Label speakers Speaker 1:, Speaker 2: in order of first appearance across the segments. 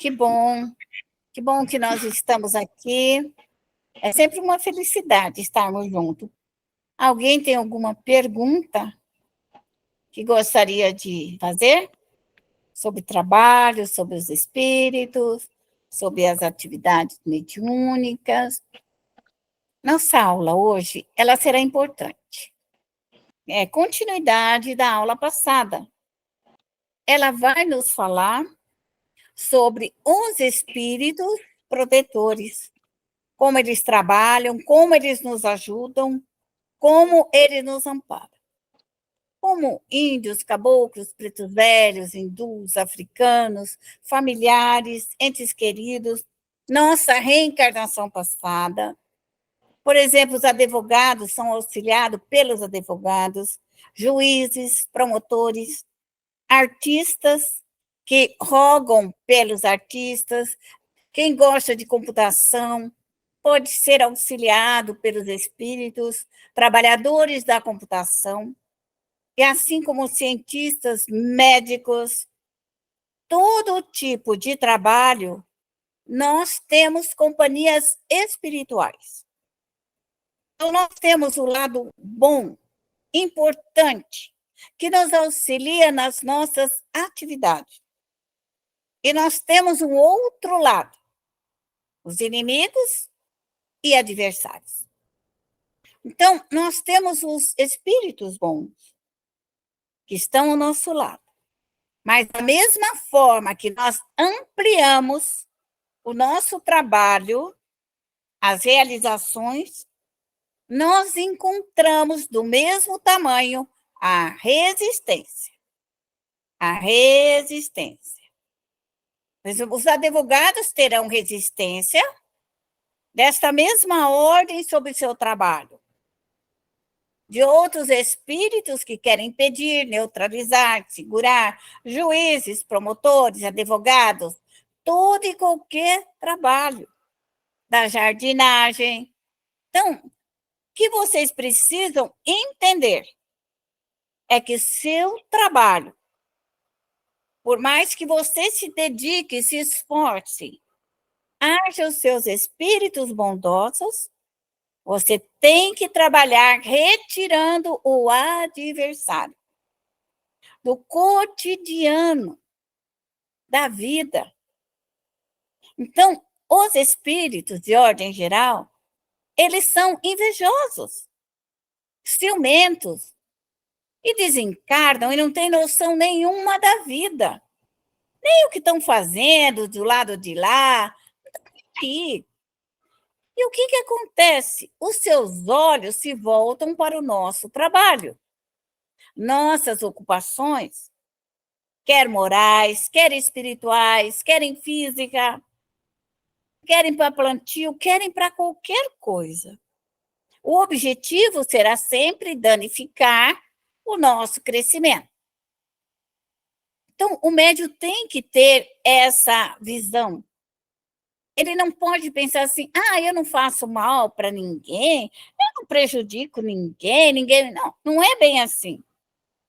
Speaker 1: Que bom, que bom que nós estamos aqui. É sempre uma felicidade estarmos juntos. Alguém tem alguma pergunta que gostaria de fazer sobre trabalho, sobre os espíritos, sobre as atividades mediúnicas? Nossa aula hoje, ela será importante. É continuidade da aula passada. Ela vai nos falar sobre os espíritos protetores, como eles trabalham, como eles nos ajudam, como eles nos amparam. Como índios, caboclos, pretos velhos, hindus, africanos, familiares, entes queridos, nossa reencarnação passada. Por exemplo, os advogados são auxiliados pelos advogados, juízes, promotores, artistas que rogam pelos artistas, quem gosta de computação pode ser auxiliado pelos espíritos, trabalhadores da computação, e assim como cientistas, médicos, todo tipo de trabalho, nós temos companhias espirituais. Então, nós temos o lado bom, importante, que nos auxilia nas nossas atividades. E nós temos um outro lado, os inimigos e adversários. Então, nós temos os espíritos bons, que estão ao nosso lado. Mas, da mesma forma que nós ampliamos o nosso trabalho, as realizações, nós encontramos do mesmo tamanho a resistência. A resistência. Os advogados terão resistência desta mesma ordem sobre o seu trabalho, de outros espíritos que querem impedir, neutralizar, segurar, juízes, promotores, advogados, todo e qualquer trabalho da jardinagem. Então, o que vocês precisam entender é que seu trabalho, por mais que você se dedique, se esforce, haja os seus espíritos bondosos, você tem que trabalhar retirando o adversário do cotidiano da vida. Então, os espíritos, de ordem geral, eles são invejosos, ciumentos, e desencarnam e não têm noção nenhuma da vida. Nem o que estão fazendo do lado de lá. E o que acontece? Os seus olhos se voltam para o nosso trabalho. Nossas ocupações, quer morais, quer espirituais, querem física, querem para plantio, querem para qualquer coisa. O objetivo será sempre danificar o nosso crescimento. Então, o médium tem que ter essa visão. Ele não pode pensar assim, eu não faço mal para ninguém, eu não prejudico ninguém. Não, não é bem assim.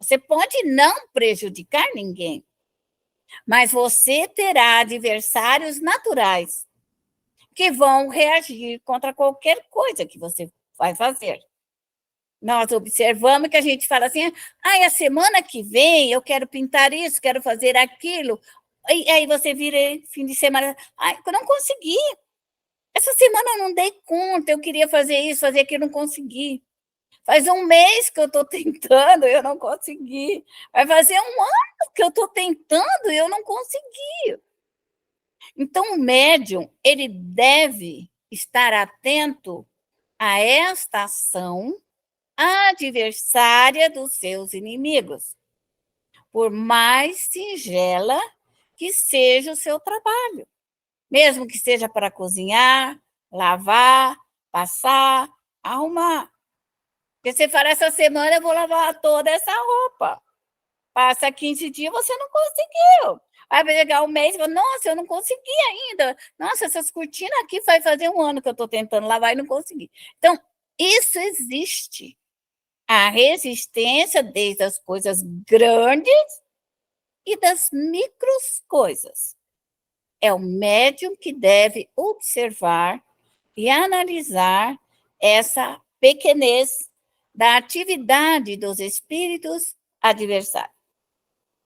Speaker 1: Você pode não prejudicar ninguém, mas você terá adversários naturais que vão reagir contra qualquer coisa que você vai fazer. Nós observamos que a gente fala assim, a semana que vem eu quero pintar isso, quero fazer aquilo, e aí você vira fim de semana, eu não consegui, essa semana eu não dei conta, eu queria fazer isso, fazer aquilo, não consegui. Faz um mês que eu estou tentando, eu não consegui. Vai fazer um ano que eu estou tentando e eu não consegui. Então, o médium, ele deve estar atento a esta ação adversária dos seus inimigos, por mais singela que seja o seu trabalho, mesmo que seja para cozinhar, lavar, passar, arrumar. Porque você fala, essa semana eu vou lavar toda essa roupa. Passa 15 dias, você não conseguiu. Vai pegar um mês e fala, nossa, eu não consegui ainda. Nossa, essas cortinas aqui vai fazer um ano que eu estou tentando lavar e não consegui. Então, isso existe. A resistência desde as coisas grandes e das micros coisas. É o médium que deve observar e analisar essa pequenez da atividade dos espíritos adversários.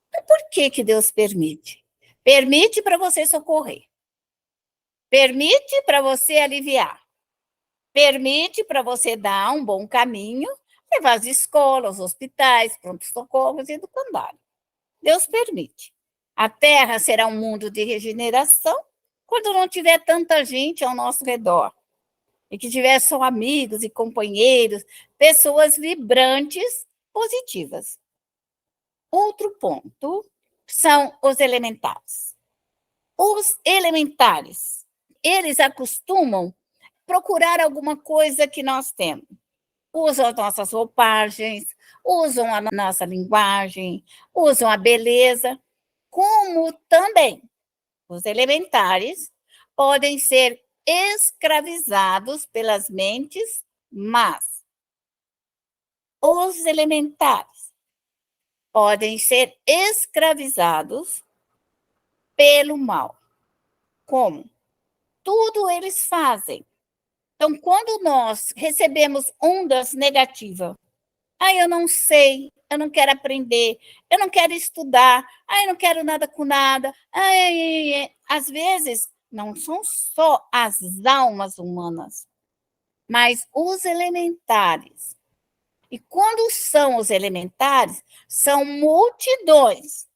Speaker 1: Então, por que que Deus permite? Permite para você socorrer. Permite para você aliviar. Permite para você dar um bom caminho, levar as escolas, os hospitais, pronto-socorros e educandário. Deus permite. A Terra será um mundo de regeneração quando não tiver tanta gente ao nosso redor e que tiver só amigos e companheiros, pessoas vibrantes, positivas. Outro ponto são os elementares. Os elementares, eles acostumam procurar alguma coisa que nós temos. Usam as nossas roupagens, usam a nossa linguagem, usam a beleza, como também os elementares podem ser escravizados pelas mentes más. Os elementares podem ser escravizados pelo mal. Como? Tudo eles fazem. Então, quando nós recebemos ondas negativas, eu não sei, eu não quero aprender, eu não quero estudar, eu não quero nada com nada. Às vezes, não são só as almas humanas, mas os elementares. E quando são os elementares, são multidões.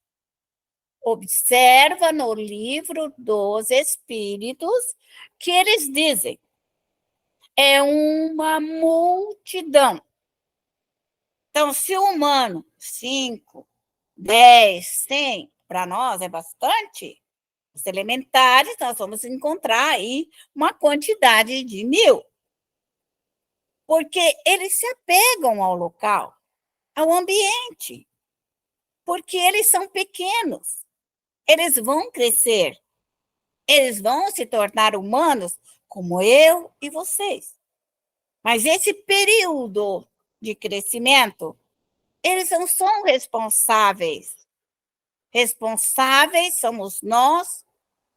Speaker 1: Observa no livro dos Espíritos que eles dizem, é uma multidão. Então, se o humano, 5, 10, 100, para nós é bastante, os elementares, nós vamos encontrar aí uma quantidade de 1000. Porque eles se apegam ao local, ao ambiente, porque eles são pequenos, eles vão crescer, eles vão se tornar humanos como eu e vocês. Mas esse período de crescimento, eles não são responsáveis. Responsáveis somos nós,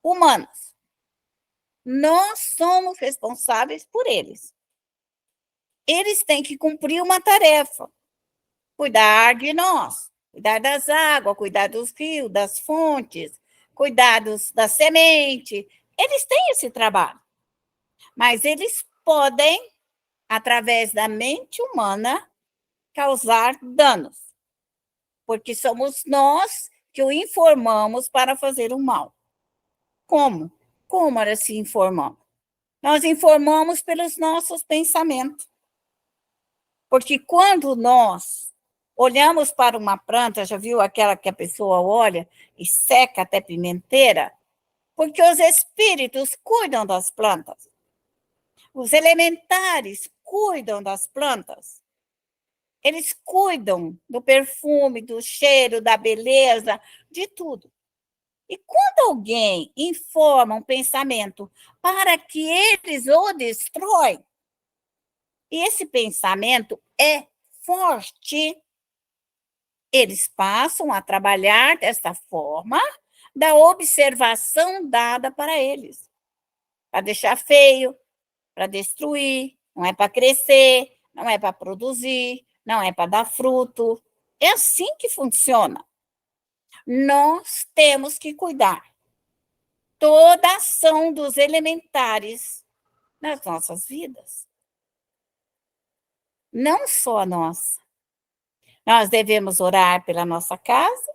Speaker 1: humanos. Nós somos responsáveis por eles. Eles têm que cumprir uma tarefa: cuidar de nós, cuidar das águas, cuidar dos rios, das fontes, cuidar da semente. Eles têm esse trabalho, mas eles podem, através da mente humana, causar danos, porque somos nós que o informamos para fazer o mal. Como? Como era se informando? Nós informamos pelos nossos pensamentos. Porque quando nós olhamos para uma planta, já viu aquela que a pessoa olha e seca até pimenteira? Porque os espíritos cuidam das plantas. Os elementares cuidam das plantas. Eles cuidam do perfume, do cheiro, da beleza, de tudo. E quando alguém informa um pensamento para que eles o destroem, e esse pensamento é forte, eles passam a trabalhar dessa forma da observação dada para eles. Para deixar feio, para destruir, não é para crescer, não é para produzir, não é para dar fruto. É assim que funciona. Nós temos que cuidar toda a ação dos elementares nas nossas vidas. Não só a nossa. Nós devemos orar pela nossa casa,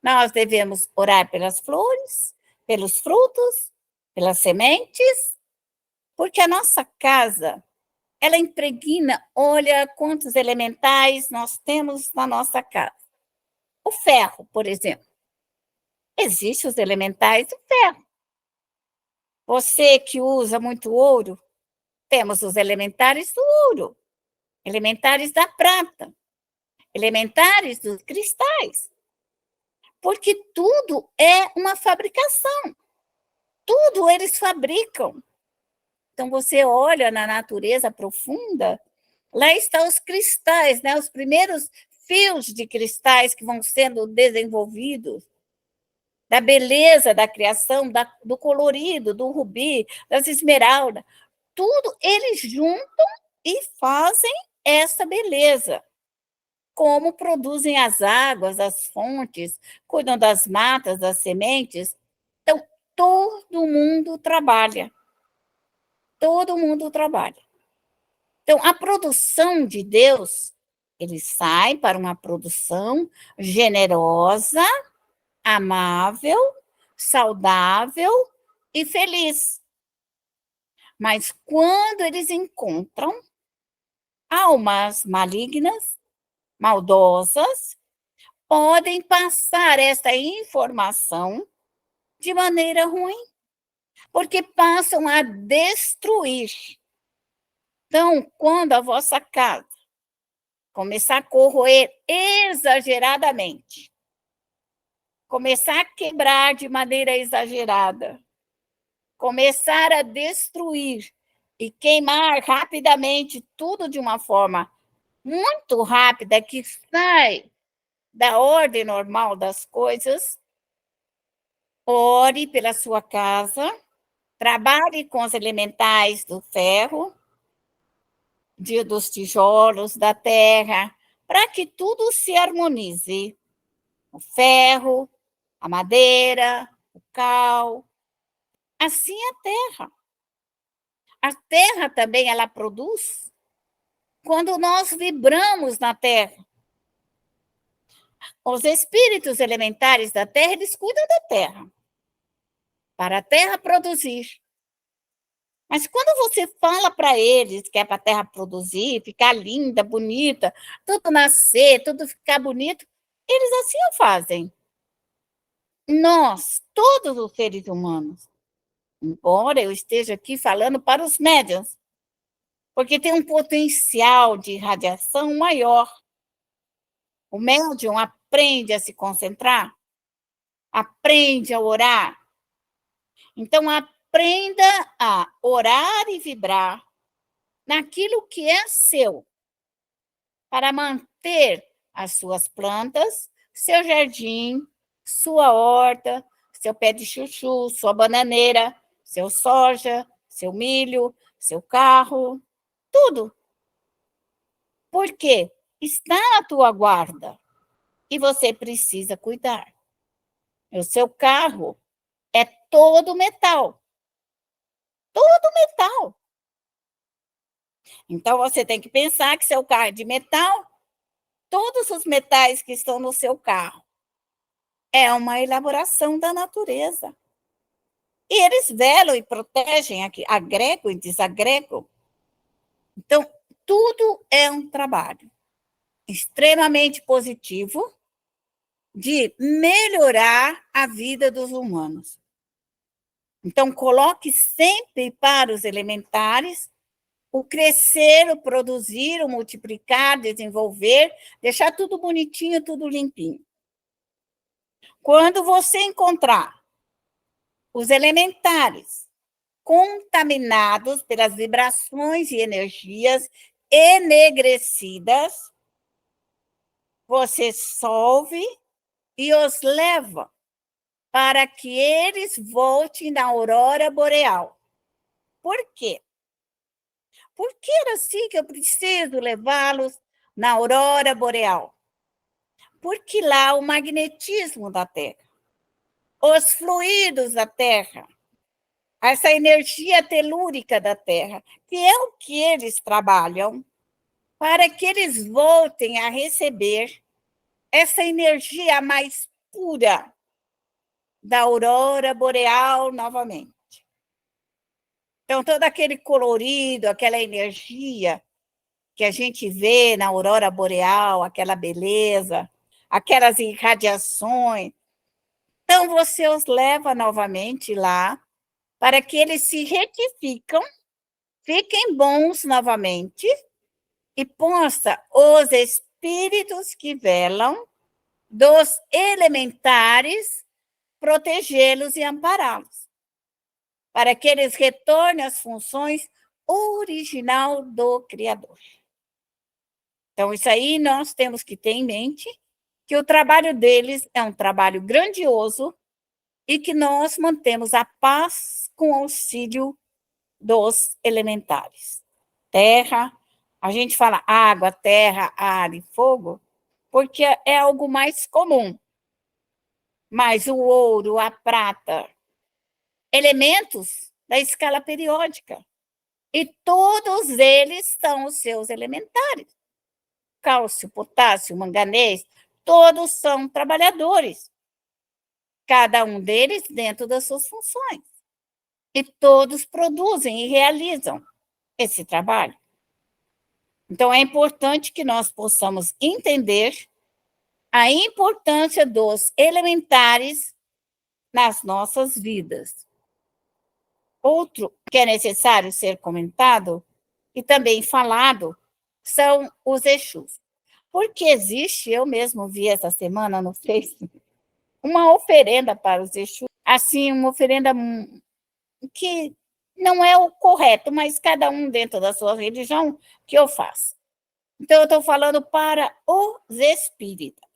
Speaker 1: nós devemos orar pelas flores, pelos frutos, pelas sementes, porque a nossa casa, ela impregna, olha quantos elementais nós temos na nossa casa. O ferro, por exemplo. Existem os elementais do ferro. Você que usa muito ouro, temos os elementares do ouro, elementares da prata, elementares dos cristais. Porque tudo é uma fabricação. Tudo eles fabricam. Então, você olha na natureza profunda, lá estão os cristais, né? Os primeiros fios de cristais que vão sendo desenvolvidos. da beleza da criação, do colorido, do rubi, das esmeraldas. Tudo eles juntam e fazem essa beleza. Como produzem as águas, as fontes, cuidam das matas, das sementes. Então, todo mundo trabalha. Todo mundo trabalha. Então, a produção de Deus, ele sai para uma produção generosa, amável, saudável e feliz. Mas quando eles encontram almas malignas, maldosas, podem passar esta informação de maneira ruim, porque passam a destruir. Então, quando a vossa casa começar a corroer exageradamente, começar a quebrar de maneira exagerada, começar a destruir e queimar rapidamente tudo de uma forma muito rápida, que sai da ordem normal das coisas, ore pela sua casa, trabalhe com os elementais do ferro, dos tijolos, da terra, para que tudo se harmonize. O ferro, a madeira, o cal. Assim é a terra. A terra também, ela produz quando nós vibramos na terra. Os espíritos elementares da terra, eles cuidam da terra, para a terra produzir. Mas quando você fala para eles que é para a terra produzir, ficar linda, bonita, tudo nascer, tudo ficar bonito, eles assim o fazem. Nós, todos os seres humanos, embora eu esteja aqui falando para os médiuns, porque tem um potencial de radiação maior. O médium aprende a se concentrar, aprende a orar. Então, aprenda a orar e vibrar naquilo que é seu, para manter as suas plantas, seu jardim, sua horta, seu pé de chuchu, sua bananeira, seu soja, seu milho, seu carro, tudo. Por quê? Está na tua guarda e você precisa cuidar. O seu carro é todo metal. Todo metal. Então, você tem que pensar que seu carro é de metal, todos os metais que estão no seu carro é uma elaboração da natureza. E eles velam e protegem, agregam e desagregam. Então, tudo é um trabalho extremamente positivo de melhorar a vida dos humanos. Então, coloque sempre para os elementares o crescer, o produzir, o multiplicar, desenvolver, deixar tudo bonitinho, tudo limpinho. Quando você encontrar os elementares contaminados pelas vibrações e energias enegrecidas, você solve e os leva para que eles voltem na aurora boreal. Por quê? Porque era assim que eu preciso levá-los na aurora boreal. Porque lá o magnetismo da Terra, os fluidos da Terra, essa energia telúrica da Terra, que é o que eles trabalham, para que eles voltem a receber essa energia mais pura da aurora boreal novamente. Então, todo aquele colorido, aquela energia que a gente vê na aurora boreal, aquela beleza, aquelas irradiações, então você os leva novamente lá para que eles se retificam, fiquem bons novamente e possa os espíritos que velam dos elementares protegê-los e ampará-los, para que eles retornem às funções original do Criador. Então, isso aí nós temos que ter em mente, que o trabalho deles é um trabalho grandioso, e que nós mantemos a paz com auxílio dos elementares. Terra, a gente fala água, terra, ar e fogo, porque é algo mais comum. Mas o ouro, a prata, elementos da escala periódica. E todos eles são os seus elementares. Cálcio, potássio, manganês, todos são trabalhadores. Cada um deles dentro das suas funções. E todos produzem e realizam esse trabalho. Então, é importante que nós possamos entender a importância dos elementares nas nossas vidas. Outro que é necessário ser comentado e também falado são os Exus. Porque existe, eu mesmo vi essa semana no Facebook, uma oferenda para os Exus, assim, uma oferenda que não é o correto, mas cada um dentro da sua religião que eu faço. Então, eu estou falando para os espíritas.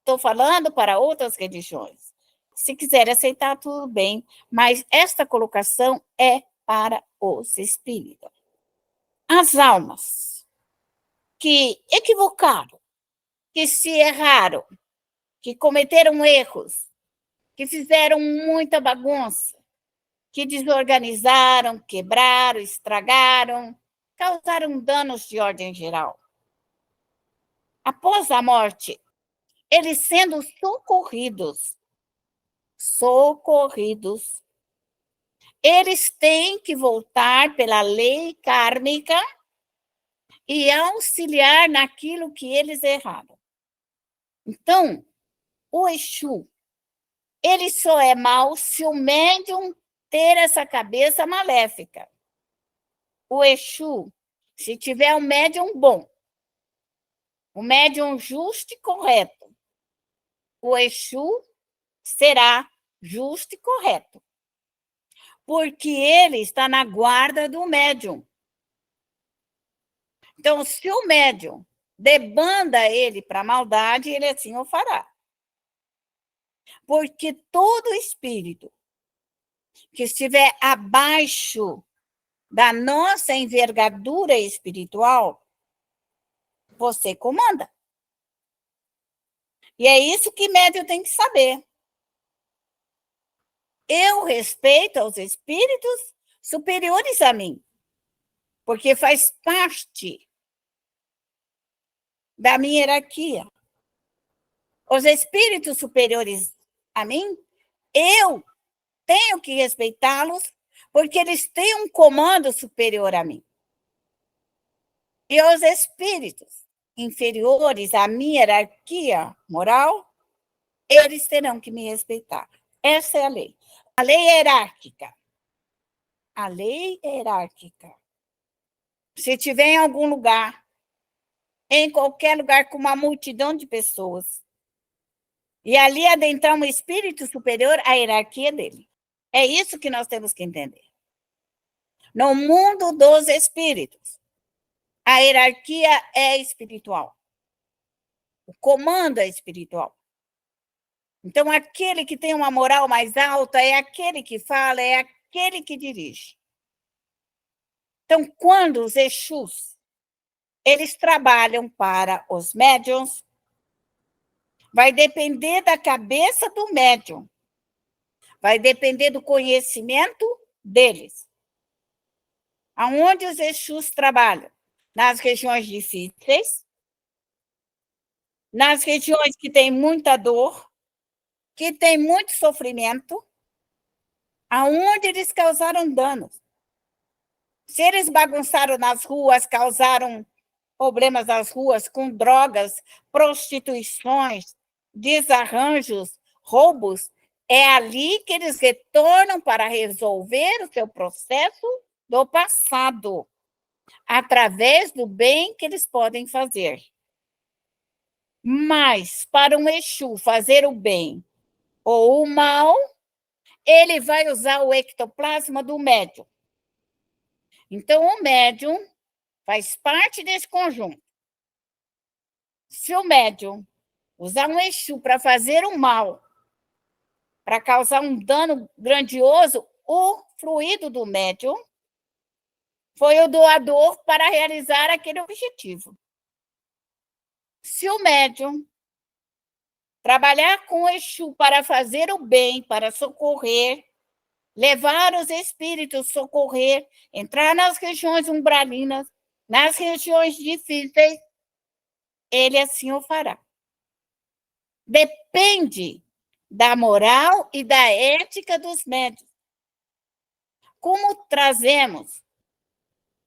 Speaker 1: Estou falando para outras religiões. Se quiser aceitar, tudo bem, mas esta colocação é para os espíritas. As almas que equivocaram, que se erraram, que cometeram erros, que fizeram muita bagunça, que desorganizaram, quebraram, estragaram, causaram danos de ordem geral. Após a morte, eles sendo socorridos, eles têm que voltar pela lei kármica e auxiliar naquilo que eles erraram. Então, o Exu, ele só é mau se o médium ter essa cabeça maléfica. O Exu, se tiver um médium bom, um médium justo e correto, o Exu será justo e correto, porque ele está na guarda do médium. Então, se o médium debanda ele para a maldade, ele assim o fará. Porque todo espírito que estiver abaixo da nossa envergadura espiritual, você comanda. E é isso que médium tem que saber. Eu respeito aos espíritos superiores a mim, porque faz parte da minha hierarquia. Os espíritos superiores a mim, eu tenho que respeitá-los, porque eles têm um comando superior a mim. E os espíritos inferiores à minha hierarquia moral, eles terão que me respeitar. Essa é a lei. A lei hierárquica. A lei hierárquica. Se tiver em algum lugar, em qualquer lugar com uma multidão de pessoas, e ali adentrar um espírito superior, a hierarquia dele. É isso que nós temos que entender. No mundo dos espíritos, a hierarquia é espiritual. O comando é espiritual. Então, aquele que tem uma moral mais alta é aquele que fala, é aquele que dirige. Então, quando os Exus, eles trabalham para os médiuns, vai depender da cabeça do médium, vai depender do conhecimento deles. Aonde os Exus trabalham? Nas regiões difíceis, nas regiões que têm muita dor, que tem muito sofrimento, aonde eles causaram danos. Se eles bagunçaram nas ruas, causaram problemas nas ruas com drogas, prostituições, desarranjos, roubos, é ali que eles retornam para resolver o seu processo do passado, através do bem que eles podem fazer. Mas, para um Exu fazer o bem ou o mal, ele vai usar o ectoplasma do médium. Então, o médium faz parte desse conjunto. Se o médium usar um Exu para fazer o mal, para causar um dano grandioso, o fluido do médium foi o doador para realizar aquele objetivo. Se o médium trabalhar com o Exu para fazer o bem, para socorrer, levar os espíritos, socorrer, entrar nas regiões umbralinas, nas regiões difíceis, ele assim o fará. Depende da moral e da ética dos médiuns. Como trazemos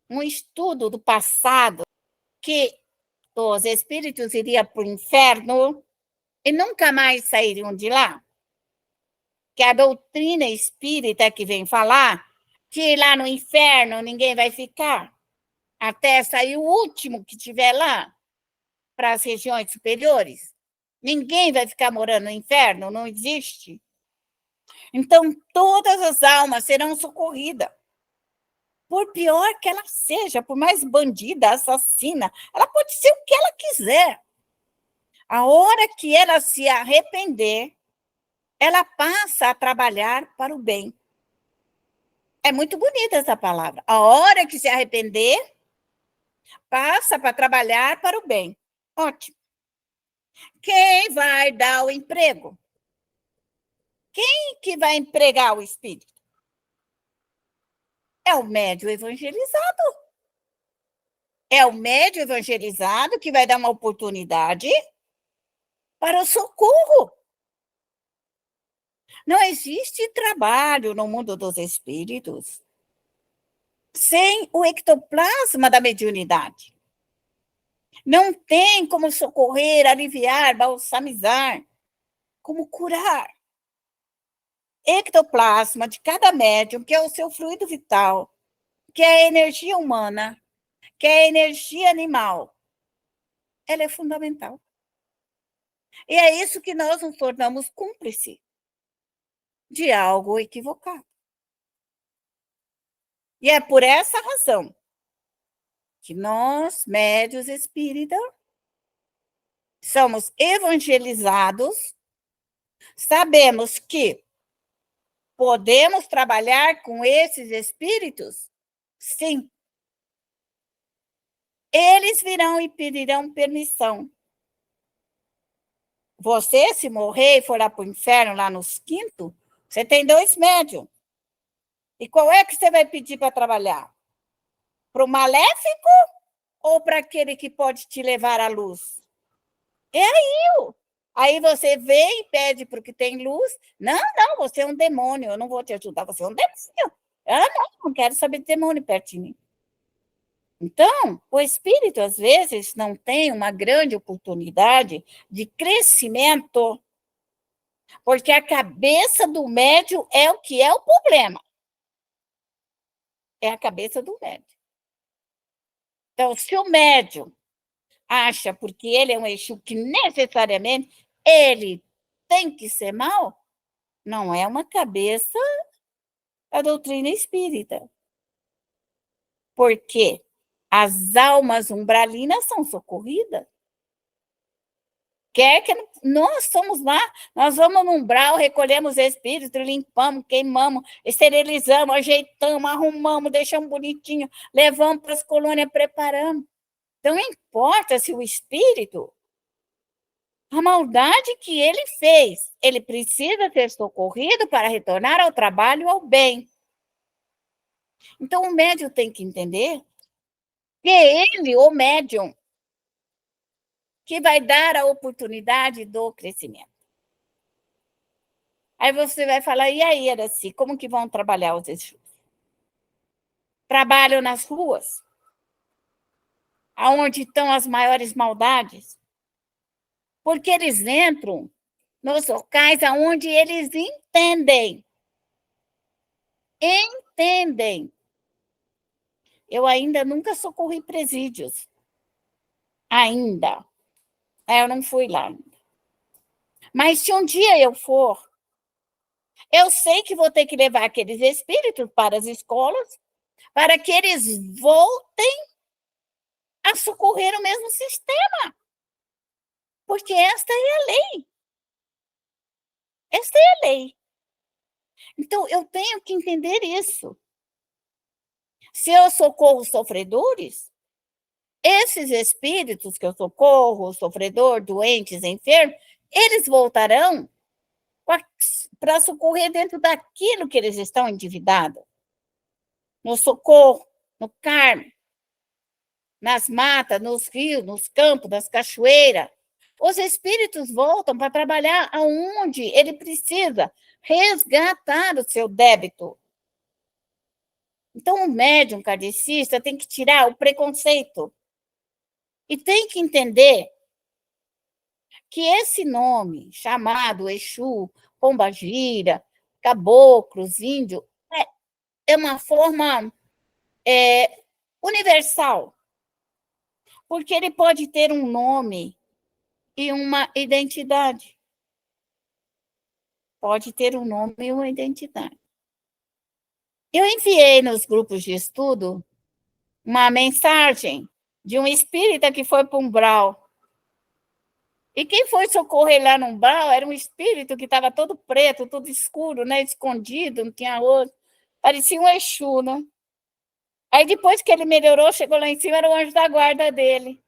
Speaker 1: um estudo do passado que os espíritos iriam para o inferno e nunca mais sairiam de lá, que a doutrina espírita que vem falar que lá no inferno ninguém vai ficar, até sair o último que estiver lá, para as regiões superiores. Ninguém vai ficar morando no inferno, não existe. Então, todas as almas serão socorridas. Por pior que ela seja, por mais bandida, assassina, ela pode ser o que ela quiser. A hora que ela se arrepender, ela passa a trabalhar para o bem. É muito bonita essa palavra. A hora que se arrepender, passa para trabalhar para o bem. Ótimo. Quem vai dar o emprego? Quem que vai empregar o espírito? É o médium evangelizado. É o médium evangelizado que vai dar uma oportunidade para o socorro. Não existe trabalho no mundo dos espíritos sem o ectoplasma da mediunidade. Não tem como socorrer, aliviar, balsamizar, como curar. Ectoplasma de cada médium, que é o seu fluido vital, que é a energia humana, que é a energia animal, ela é fundamental. E é isso que nós nos tornamos cúmplice de algo equivocado. E é por essa razão que nós, médios espíritas, somos evangelizados, sabemos que podemos trabalhar com esses espíritos? Sim. Eles virão e pedirão permissão. Você, se morrer e for lá para o inferno, lá nos quintos, você tem 2 médiums. E qual é que você vai pedir para trabalhar? Para o maléfico ou para aquele que pode te levar à luz? É aí. Aí você vem e pede para o que tem luz. Não, não, você é um demônio, eu não vou te ajudar, você é um demônio. Ah, não quero saber de demônio perto de mim. Então, o espírito, às vezes, não tem uma grande oportunidade de crescimento, porque a cabeça do médium é o que é o problema. É a cabeça do médium. Então, se o médium acha, porque ele é um Exu, que necessariamente ele tem que ser mau, não é uma cabeça da doutrina espírita. Porque as almas umbralinas são socorridas. Quer que nós somos lá, nós vamos no umbral, recolhemos espíritos, limpamos, queimamos, esterilizamos, ajeitamos, arrumamos, deixamos bonitinho, levamos para as colônias, preparamos. Então, não importa se o espírito, a maldade que ele fez, ele precisa ser socorrido para retornar ao trabalho, ao bem. Então, o médium tem que entender que ele, o médium, que vai dar a oportunidade do crescimento. Aí você vai falar, e aí, Araci, como que vão trabalhar os Exus? Trabalham nas ruas, aonde estão as maiores maldades, porque eles entram nos locais aonde eles entendem. Entendem. Eu ainda nunca socorri presídios. Ainda. Eu não fui lá. Mas se um dia eu for, eu sei que vou ter que levar aqueles espíritos para as escolas, para que eles voltem a socorrer o mesmo sistema. Porque esta é a lei. Esta é a lei. Então, eu tenho que entender isso. Se eu socorro os sofredores, esses espíritos que eu socorro, sofredor, doentes, enfermos, eles voltarão para socorrer dentro daquilo que eles estão endividados. No socorro, no carmo, nas matas, nos rios, nos campos, nas cachoeiras. Os espíritos voltam para trabalhar aonde ele precisa resgatar o seu débito. Então, o médium kardecista tem que tirar o preconceito e tem que entender que esse nome, chamado Exu, Pombagira, caboclos, índio, é uma forma universal, porque ele pode ter um nome e uma identidade. Pode ter um nome e uma identidade. Eu enviei nos grupos de estudo uma mensagem de um espírita que foi para um umbral. E quem foi socorrer lá no umbral era um espírito que estava todo preto, todo escuro, né, escondido, não tinha rosto. Parecia um Exu, né? Aí depois que ele melhorou, chegou lá em cima, era o anjo da guarda dele.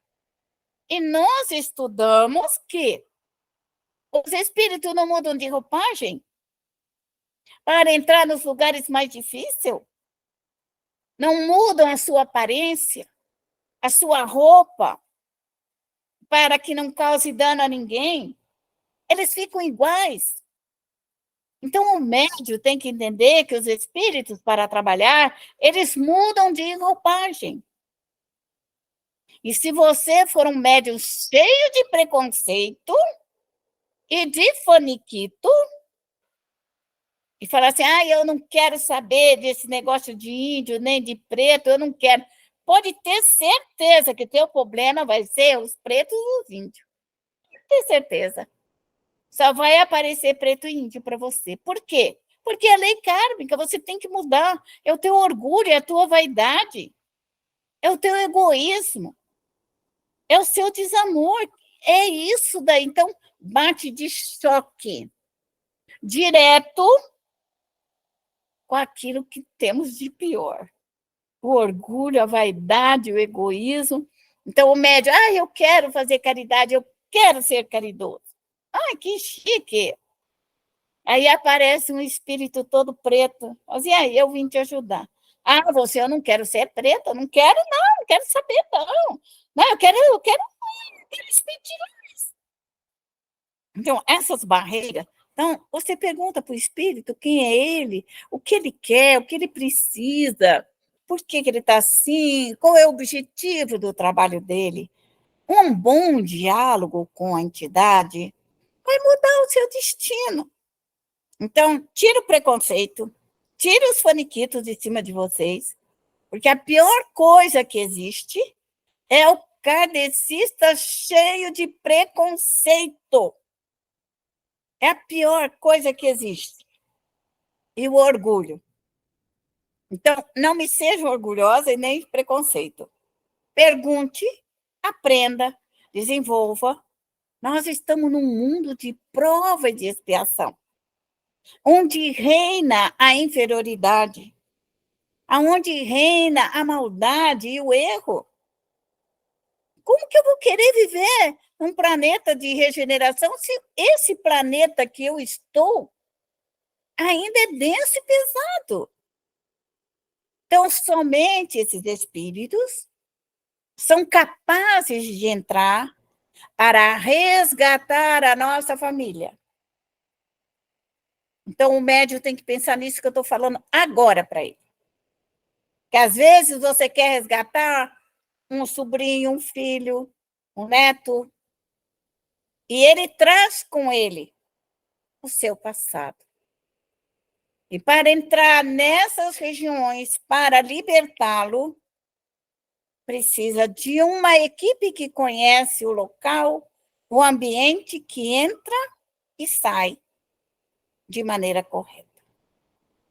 Speaker 1: E nós estudamos que os espíritos não mudam de roupagem para entrar nos lugares mais difíceis, não mudam a sua aparência, a sua roupa, para que não cause dano a ninguém. Eles ficam iguais. Então, o médium tem que entender que os espíritos, para trabalhar, eles mudam de roupagem. E se você for um médium cheio de preconceito e de faniquito, e falar assim, eu não quero saber desse negócio de índio, nem de preto, eu não quero. Pode ter certeza que teu problema vai ser os pretos e os índios. Tem certeza. Só vai aparecer preto e índio para você. Por quê? Porque é lei kármica, você tem que mudar. É o teu orgulho, é a tua vaidade, é o teu egoísmo, é o seu desamor. É isso daí. Então, bate de choque direto com aquilo que temos de pior. O orgulho, a vaidade, o egoísmo. Então, o médium, eu quero fazer caridade, eu quero ser caridoso. Que chique! Aí aparece um espírito todo preto. E aí, eu vim te ajudar. Você, eu não quero ser preta, não quero, não quero saber, não. Não, eu quero espíritos. Então, essas barreiras. Então, você pergunta para o espírito quem é ele, o que ele quer, o que ele precisa, por que ele está assim, qual é o objetivo do trabalho dele. Um bom diálogo com a entidade vai mudar o seu destino. Então, tira o preconceito, tira os faniquitos de cima de vocês, porque a pior coisa que existe é o kardecista cheio de preconceito. É a pior coisa que existe. E o orgulho. Então, não me seja orgulhosa e nem preconceito. Pergunte, aprenda, desenvolva. Nós estamos num mundo de prova e de expiação, onde reina a inferioridade, onde reina a maldade e o erro. Como que eu vou querer viver num planeta de regeneração se esse planeta que eu estou ainda é denso e pesado? Então, somente esses espíritos são capazes de entrar para resgatar a nossa família. Então, o médium tem que pensar nisso que eu estou falando agora para ele. Que às vezes você quer resgatar um sobrinho, um filho, um neto, e ele traz com ele o seu passado. E para entrar nessas regiões, para libertá-lo, precisa de uma equipe que conhece o local, o ambiente, que entra e sai de maneira correta.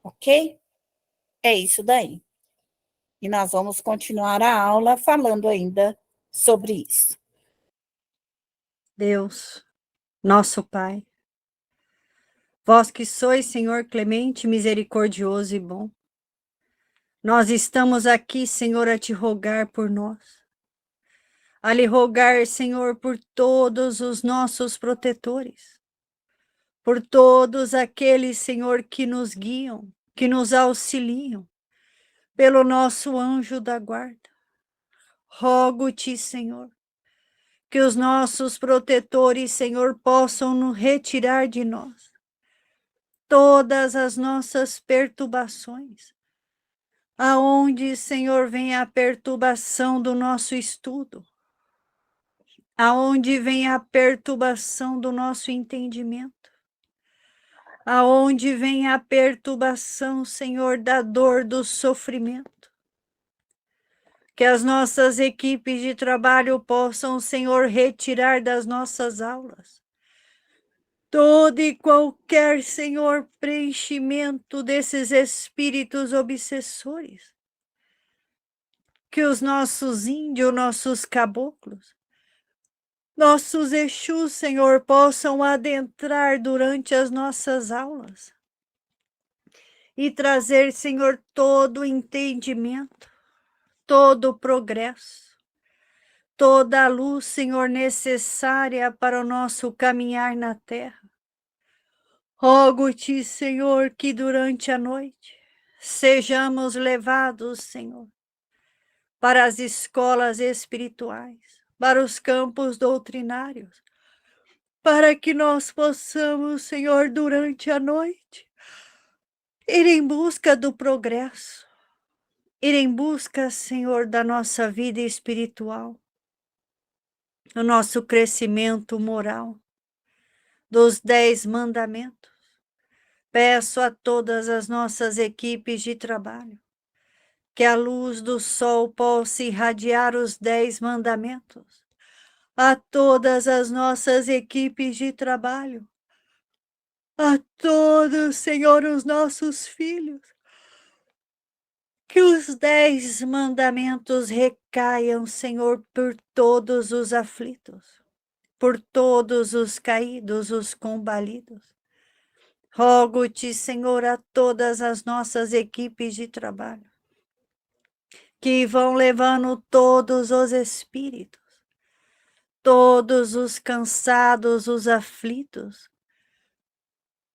Speaker 1: Ok? É isso daí. E nós vamos continuar a aula falando ainda sobre isso.
Speaker 2: Deus, nosso Pai, Vós que sois, Senhor, clemente, misericordioso e bom, nós estamos aqui, Senhor, a te rogar por nós, a lhe rogar, Senhor, por todos os nossos protetores, por todos aqueles, Senhor, que nos guiam, que nos auxiliam, pelo nosso anjo da guarda. Rogo-te, Senhor, que os nossos protetores, Senhor, possam nos retirar de nós todas as nossas perturbações. Aonde, Senhor, vem a perturbação do nosso estudo, aonde vem a perturbação do nosso entendimento, aonde vem a perturbação, Senhor, da dor, do sofrimento. Que as nossas equipes de trabalho possam, Senhor, retirar das nossas aulas todo e qualquer, Senhor, preenchimento desses espíritos obsessores. Que os nossos índios, nossos caboclos, nossos Exus, Senhor, possam adentrar durante as nossas aulas e trazer, Senhor, todo o entendimento, todo o progresso, toda a luz, Senhor, necessária para o nosso caminhar na terra. Rogo-te, Senhor, que durante a noite sejamos levados, Senhor, para as escolas espirituais, para os campos doutrinários, para que nós possamos, Senhor, durante a noite, ir em busca do progresso, ir em busca, Senhor, da nossa vida espiritual, do nosso crescimento moral, dos 10 mandamentos. Peço a todas as nossas equipes de trabalho que a luz do sol possa irradiar os 10 mandamentos a todas as nossas equipes de trabalho, a todos, Senhor, os nossos filhos, que os 10 mandamentos recaiam, Senhor, por todos os aflitos, por todos os caídos, os combalidos. Rogo-te, Senhor, a todas as nossas equipes de trabalho, que vão levando todos os espíritos, todos os cansados, os aflitos,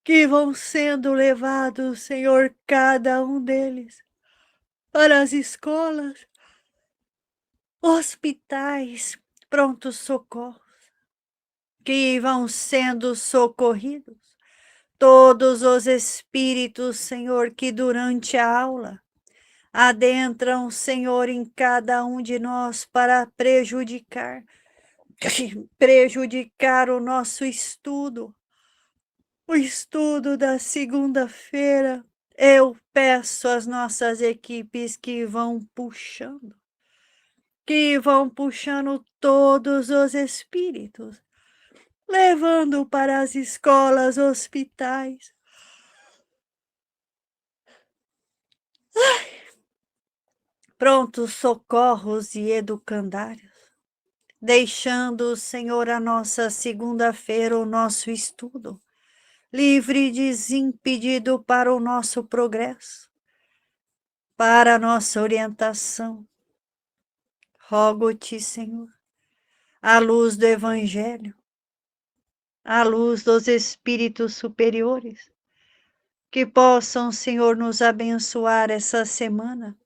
Speaker 2: que vão sendo levados, Senhor, cada um deles, para as escolas, hospitais, prontos socorros, que vão sendo socorridos, todos os espíritos, Senhor, que durante a aula adentram, Senhor, em cada um de nós para prejudicar o nosso estudo, o estudo da segunda-feira. Eu peço às nossas equipes que vão puxando todos os espíritos, levando para as escolas, hospitais. Prontos socorros e educandários, deixando, Senhor, a nossa segunda-feira, o nosso estudo, livre e desimpedido para o nosso progresso, para a nossa orientação. Rogo-te, Senhor, à luz do Evangelho, à luz dos Espíritos superiores, que possam, Senhor, nos abençoar essa semana,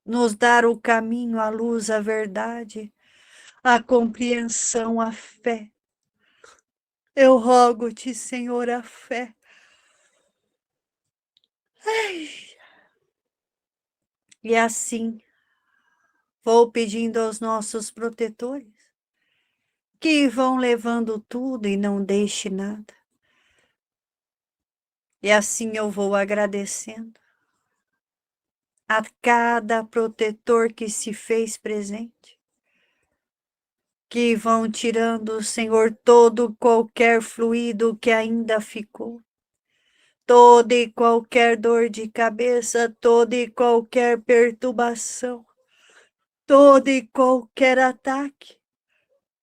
Speaker 2: nos dar o caminho, a luz, a verdade, a compreensão, a fé. Eu rogo-te, Senhor, a fé. E assim, vou pedindo aos nossos protetores que vão levando tudo e não deixe nada. E assim eu vou agradecendo a cada protetor que se fez presente, que vão tirando, Senhor, todo qualquer fluido que ainda ficou, toda e qualquer dor de cabeça, toda e qualquer perturbação, todo e qualquer ataque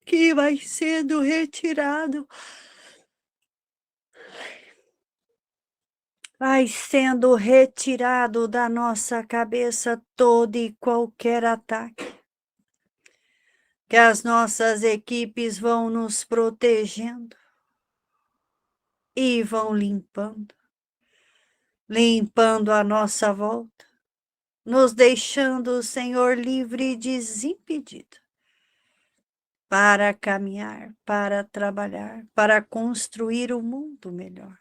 Speaker 2: que vai sendo retirado vai sendo retirado da nossa cabeça todo e qualquer ataque. Que as nossas equipes vão nos protegendo e vão limpando a nossa volta, nos deixando, Senhor, livre e desimpedido para caminhar, para trabalhar, para construir um mundo melhor.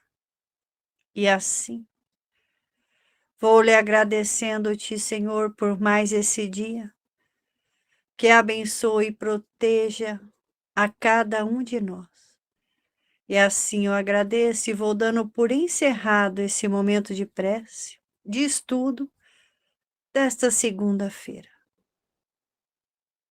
Speaker 2: E assim, vou lhe agradecendo-te, Senhor, por mais esse dia, que abençoe e proteja a cada um de nós. E assim eu agradeço e vou dando por encerrado esse momento de prece, de estudo desta segunda-feira.